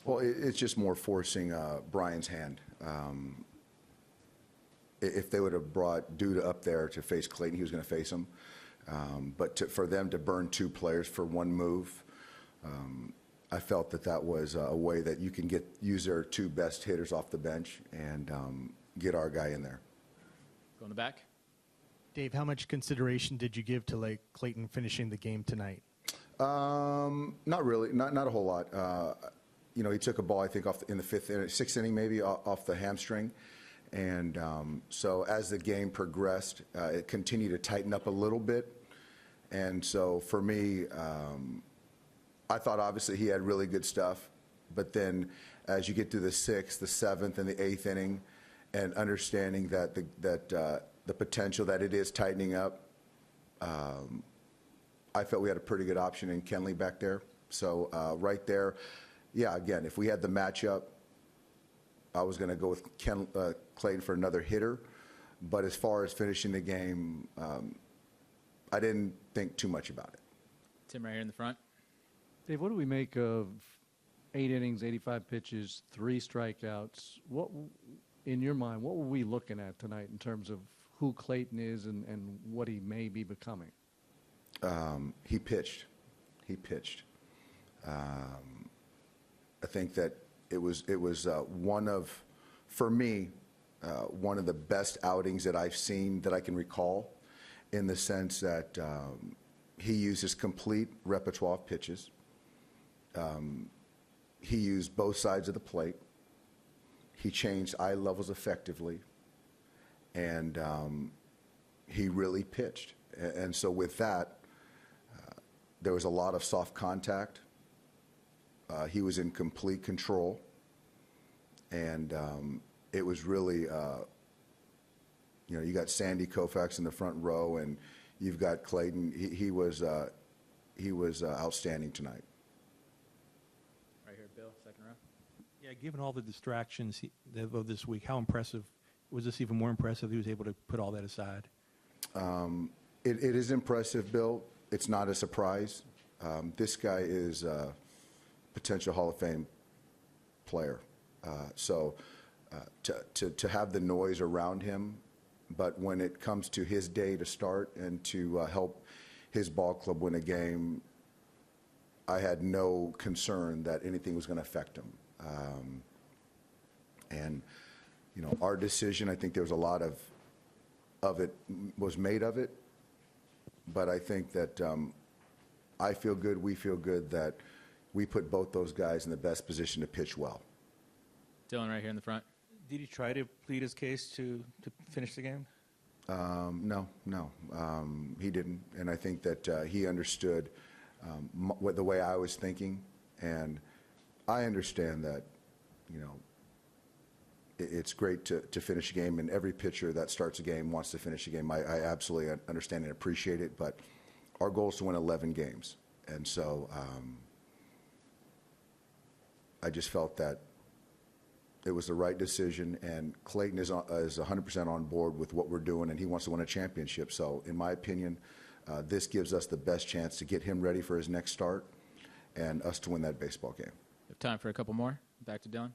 Well, it's just more forcing Brian's hand. If they would have brought Duda up there to face Clayton, he was going to face him. But for them to burn 2 players for 1 move, I felt that was a way that you can use their 2 best hitters off the bench and get our guy in there. Go in the back. Dave, how much consideration did you give to Clayton finishing the game tonight? Not really, not a whole lot. He took a ball, I think, in the 6th inning, maybe off the hamstring. And so as the game progressed, it continued to tighten up a little bit. And so for me, I thought obviously he had really good stuff. But then as you get to the 6th, the 7th, and the 8th inning, and understanding that the potential that it is tightening up, I felt we had a pretty good option in Kenley back there. So right there, yeah, again, if we had the matchup, I was going to go with Clayton for another hitter. But as far as finishing the game, I didn't think too much about it. Tim, right here in the front. Dave, what do we make of 8 innings, 85 pitches, 3 strikeouts? What, in your mind, what were we looking at tonight in terms of who Clayton is and what he may be becoming? He pitched. I think that it was one of, for me, one of the best outings that I've seen that I can recall, in the sense that he used his complete repertoire of pitches. He used both sides of the plate. He changed eye levels effectively, and he really pitched. And so with that, there was a lot of soft contact. He was in complete control, and it was really, you got Sandy Koufax in the front row, and you've got Clayton. He was outstanding tonight. Right here, Bill, second row. Yeah, given all the distractions of this week, how impressive was this? Even more impressive, he was able to put all that aside. It is impressive, Bill. It's not a surprise. This guy is a potential Hall of Fame player. So to have the noise around him, but when it comes to his day to start and to help his ball club win a game, I had no concern that anything was going to affect him. And, our decision, I think there was a lot of it was made of it. But I think that I feel good, we feel good that we put both those guys in the best position to pitch well. Dylan, right here in the front. Did he try to plead his case to finish the game? No, he didn't. And I think that he understood the way I was thinking. And I understand that, it's great to finish a game, and every pitcher that starts a game wants to finish a game. I absolutely understand and appreciate it, but our goal is to win 11 games. And so I just felt that it was the right decision, and Clayton is 100% on board with what we're doing, and he wants to win a championship. So in my opinion, this gives us the best chance to get him ready for his next start and us to win that baseball game. We have time for a couple more. Back to Dylan.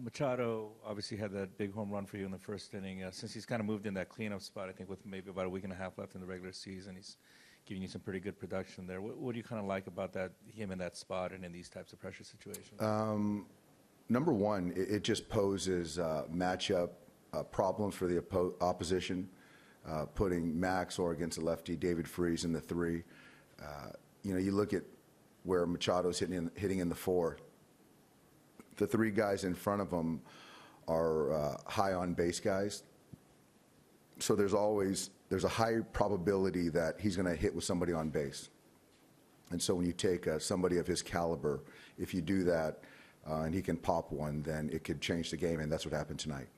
Machado obviously had that big home run for you in the first inning. Since he's kind of moved in that cleanup spot, I think with maybe about a week and a half left in the regular season, he's giving you some pretty good production there. What do you kind of like about him in that spot and in these types of pressure situations? Number one, it just poses matchup problems for the opposition, putting Max or against the lefty David Freese in the 3. You look at where Machado's hitting in the 4. The 3 guys in front of him are high on base guys. So there's a high probability that he's going to hit with somebody on base. And so when you take somebody of his caliber, if you do that and he can pop one, then it could change the game, and that's what happened tonight.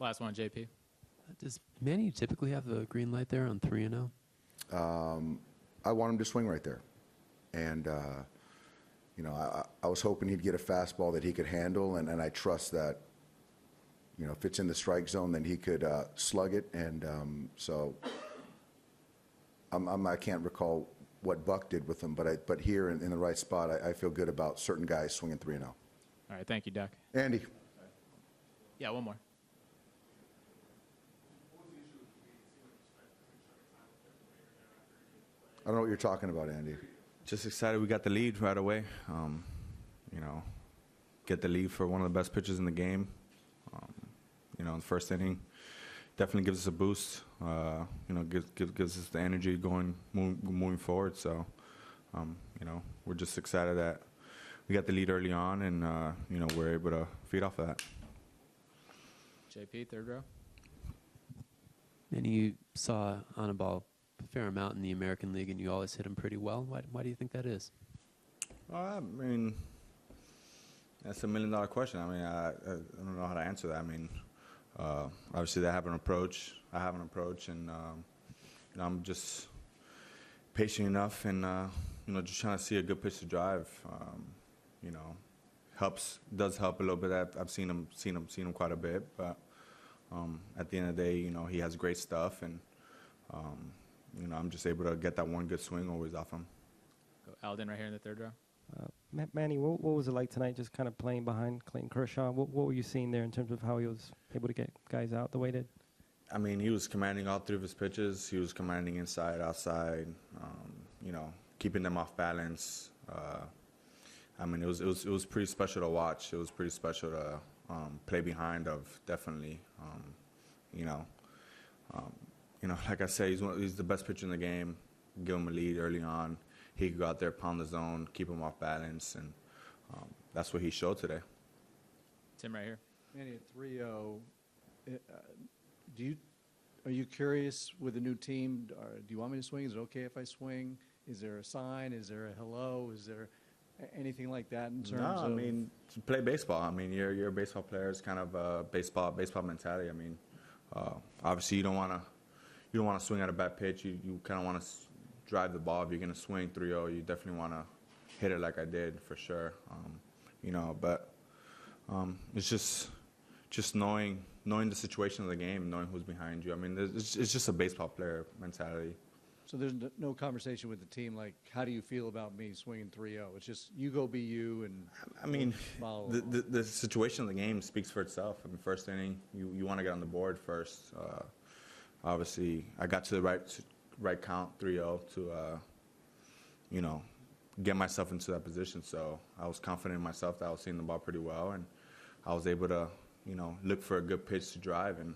Last one, JP. Does Manny typically have the green light there on 3-0? I want him to swing right there. And I was hoping he'd get a fastball that he could handle, and I trust that, if it's in the strike zone, then he could slug it. And so I can't recall what Buck did with him. But here in the right spot, I feel good about certain guys swinging 3-0. All right, thank you, Doc. Andy. Yeah, one more. I don't know what you're talking about, Andy. Just excited we got the lead right away. You know, get the lead for one of the best pitchers in the game. You know, in the first inning, definitely gives us a boost. You know, gives us the energy moving forward. So, you know, we're just excited that we got the lead early on, and you know, we're able to feed off of that. JP, third row. And you saw on a ball a fair amount in the American League, and you always hit them pretty well. Why do you think that is? I mean, that's $1 million question. I mean, I don't know how to answer that. I mean, obviously they have an approach. I have an approach, and you know, I'm just patient enough, and you know, just trying to see a good pitch to drive. You know, does help a little bit. I've seen him quite a bit, but at the end of the day, you know, he has great stuff, and you know, I'm just able to get that one good swing always off him. Go Alden right here in the third row. Manny, what was it like tonight, just kind of playing behind Clayton Kershaw? What were you seeing there in terms of how he was able to get guys out the way he did? I mean, he was commanding all 3 of his pitches. He was commanding inside, outside, you know, keeping them off balance. I mean, it was pretty special to watch. It was pretty special to play behind of, definitely. You know, like I say, he's the best pitcher in the game. Give him a lead early on. He could go out there, pound the zone, keep him off balance, and that's what he showed today. Tim right here. Manny, at 3-0, are you curious with the new team? Do you want me to swing? Is it okay if I swing? Is there a sign? Is there a hello? Is there anything like that in terms of? No, I mean, to play baseball. I mean, you're a baseball player. It's kind of a baseball mentality. I mean, obviously you don't want to swing at a bad pitch. You kind of want to drive the ball. If you're going to swing 3-0, you definitely want to hit it like I did, for sure. You know, but it's just knowing the situation of the game, knowing who's behind you. I mean, it's just a baseball player mentality. So there's no conversation with the team like, how do you feel about me swinging 3-0? It's just you go be you, and I mean, follow the situation of the game speaks for itself. I mean, first inning, you want to get on the board first. Obviously, I got to the right count, 3-0, to you know, get myself into that position. So I was confident in myself that I was seeing the ball pretty well, and I was able to, you know, look for a good pitch to drive, and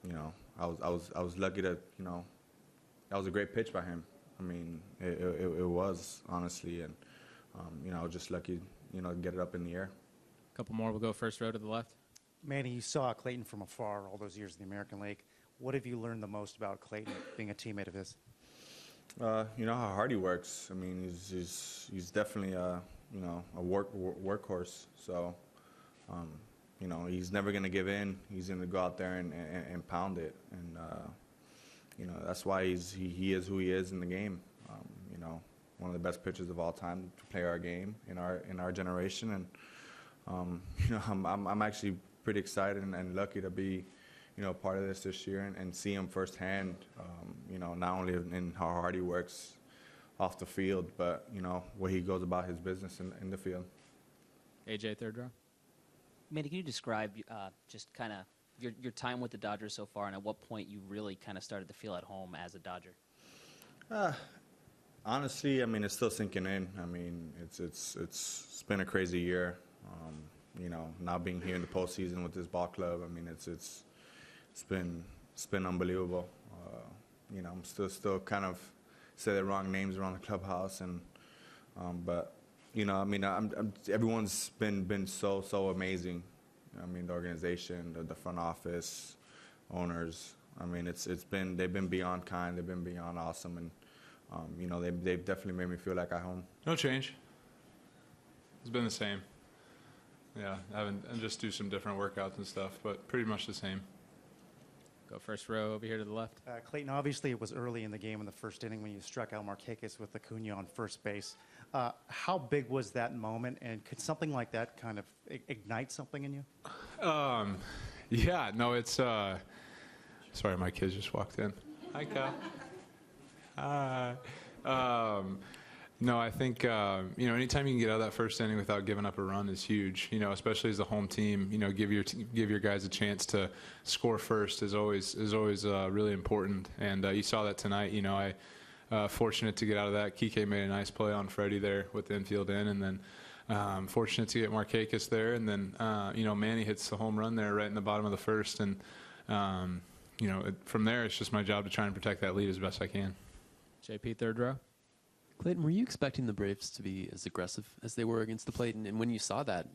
you know, I was lucky to, you know, that was a great pitch by him. I mean, it was, honestly, and you know, I was just lucky, you know, to get it up in the air. A couple more. We'll go first row to the left. Manny, you saw Clayton from afar all those years in the American League. What have you learned the most about Clayton, being a teammate of his? You know how hard he works. I mean, he's definitely you know, a workhorse. So you know, he's never going to give in. He's going to go out there and pound it. And you know, that's why he is who he is in the game. You know, one of the best pitchers of all time to play our game in our generation. And you know, I'm actually pretty excited and lucky to be, you know, part of this year and see him firsthand. You know, not only in how hard he works off the field, but you know, where he goes about his business in the field. AJ, third row. Manny, can you describe just kind of your time with the Dodgers so far, and at what point you really kind of started to feel at home as a Dodger? Honestly, I mean, it's still sinking in. I mean, it's been a crazy year. You know, now being here in the postseason with this ball club, I mean, it's been unbelievable. You know, I'm still kind of say the wrong names around the clubhouse, and but you know, I mean, everyone's been so amazing. I mean, the organization, the front office, owners. I mean, they've been beyond kind. They've been beyond awesome, and you know, they've definitely made me feel like at home. No change. It's been the same. Yeah, and just do some different workouts and stuff, but pretty much the same. Go first row over here to the left. Clayton, obviously it was early in the game in the first inning when you struck out Markakis with Acuna on first base. How big was that moment, and could something like that kind of ignite something in you? Yeah, no, it's sorry, my kids just walked in. Hi, Kyle. No, I think anytime you can get out of that first inning without giving up a run is huge. Especially as the home team, give your guys a chance to score first is always really important. And you saw that tonight. I fortunate to get out of that. Kike made a nice play on Freddie there with the infield in, and then fortunate to get Markakis there, and then Manny hits the home run there right in the bottom of the first, and from there it's just my job to try and protect that lead as best I can. JP, third row. Clayton, were you expecting the Braves to be as aggressive as they were against the plate? And when you saw that,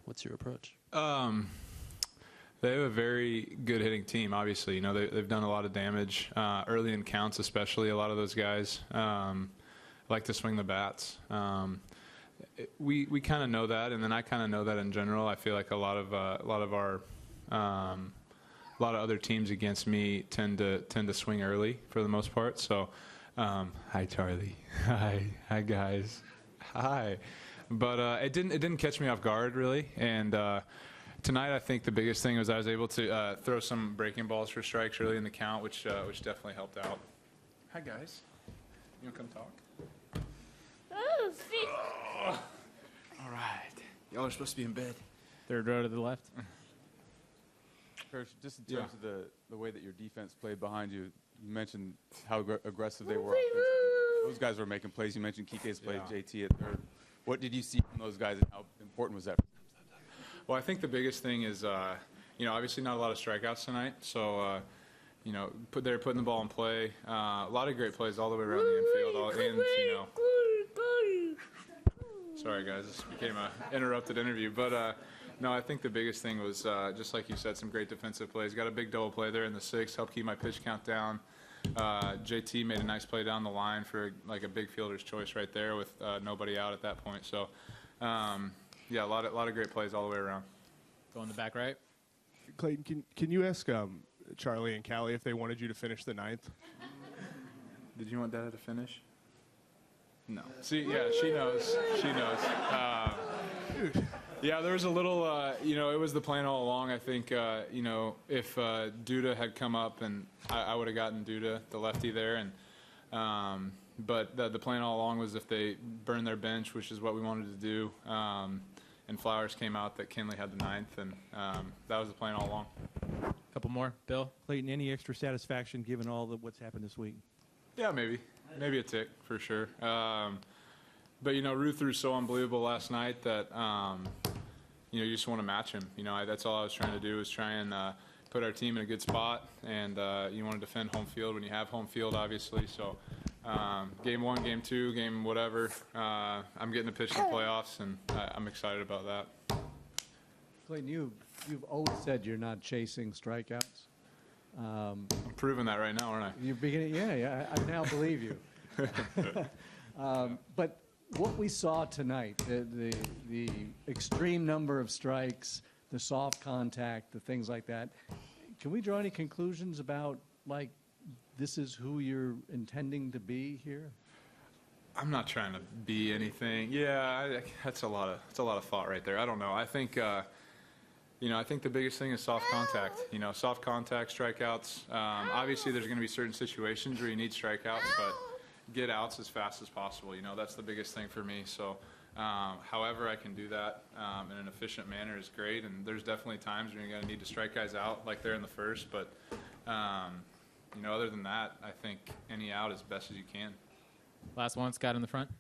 what's your approach? They have a very good hitting team, obviously. They've done a lot of damage early in counts, especially. A lot of those guys like to swing the bats. We kind of know that, and then I kind of know that in general. I feel like a lot of other teams against me tend to swing early for the most part. So. Hi, Charlie. Hi, guys. Hi. But it didn't catch me off guard really. And tonight, I think the biggest thing was I was able to throw some breaking balls for strikes early in the count, which definitely helped out. Hi, guys. You want to come talk? Oh. All right. Y'all are supposed to be in bed. Third row to the left. Kirsch, just in terms of the way that your defense played behind you, you mentioned how aggressive they were. Those guys were making plays. You mentioned Kike's play, JT at third. What did you see from those guys, and how important was that? Well, I think the biggest thing is, obviously not a lot of strikeouts tonight. So, they're putting the ball in play. A lot of great plays all the way around the infield. Sorry, guys, this became an interrupted interview. But, no, I think the biggest thing was, just like you said, some great defensive plays. Got a big double play there in the sixth, helped keep my pitch count down. JT made a nice play down the line for a big fielder's choice right there with nobody out at that point. So, a lot of great plays all the way around. Go in the back right. Clayton, can you ask Charlie and Callie if they wanted you to finish the ninth? Did you want Dada to finish? No. See, yeah, she knows. She knows. Yeah, there was a little, it was the plan all along. I think, if Duda had come up, and I would have gotten Duda, the lefty there. And but the plan all along was if they burned their bench, which is what we wanted to do, and Flowers came out, that Kinley had the ninth, and that was the plan all along. Couple more. Bill? Clayton, any extra satisfaction given all what's happened this week? Yeah, maybe. Maybe a tick, for sure. But, Ruth threw so unbelievable last night that, you just want to match him. That's all I was trying to do, was try and put our team in a good spot. And you want to defend home field when you have home field, obviously. So game one, game two, game whatever, I'm getting to pitch in the playoffs, and I'm excited about that. Clayton, you've always said you're not chasing strikeouts. I'm proving that right now, aren't I? You're beginning, yeah, I now believe you. But what we saw tonight, the extreme number of strikes, the soft contact, the things like that, can we draw any conclusions about, this is who you're intending to be here? I'm not trying to be anything. Yeah, that's a lot of thought right there. I don't know. I think, I think the biggest thing is soft contact. Soft contact, strikeouts. Obviously, there's going to be certain situations where you need strikeouts, but get outs as fast as possible. That's the biggest thing for me. So, however I can do that in an efficient manner is great. And there's definitely times when you're going to need to strike guys out, like there in the first. But, other than that, I think any out as best as you can. Last one, Scott in the front.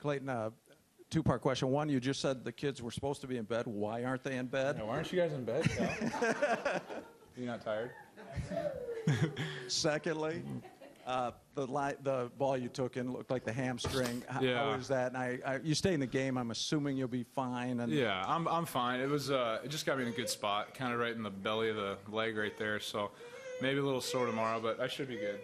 Clayton, two-part question. One, you just said the kids were supposed to be in bed. Why aren't they in bed? Yeah, why aren't you guys in bed, Cal? You're not tired? Secondly, the ball you took in looked like the hamstring. Yeah. How is that? And you stay in the game. I'm assuming you'll be fine. And yeah, I'm fine. It just got me in a good spot, kind of right in the belly of the leg right there. So maybe a little sore tomorrow, but I should be good.